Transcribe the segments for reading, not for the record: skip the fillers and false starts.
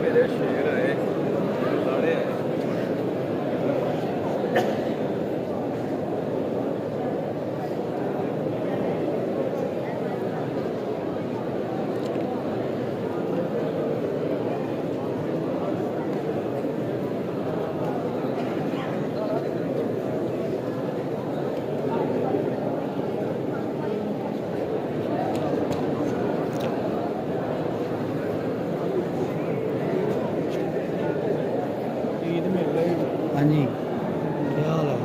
मेरे शेर है सारे हैं। हाँ जी क्या हाल है?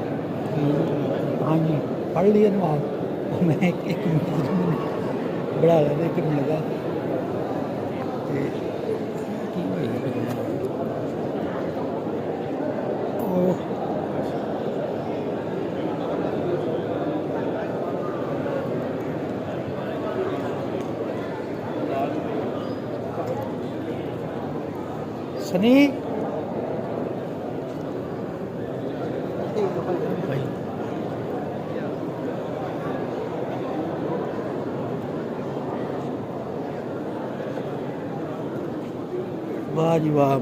हाँ जी पढ़ लिया नवाब मैं एक मिनट बढ़ा लिया एक मिनट का सनी वाह जी वाह।